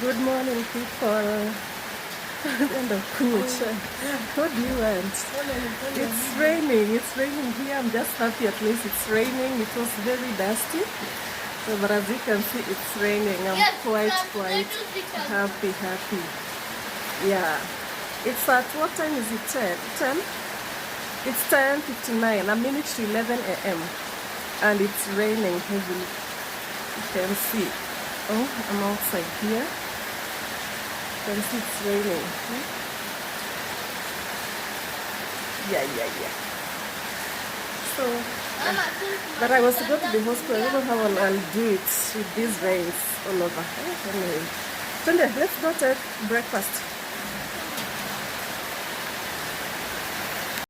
Good morning, people. End of Kunyucha. What do you want? It's raining. It's raining here. I'm just happy at least it's raining. It was very dusty. So, but as you can see, it's raining. I'm quite happy. Yeah. It's at, what time is it? 10? It's 10:59, a minute to 11 a.m. And it's raining heavily. You can see. Oh, I'm outside here. You can see it's raining. Yeah. So, but I was to go to the hospital. I don't know how I'll do it with these rains all over. Anyway, Sunday, let's go take breakfast.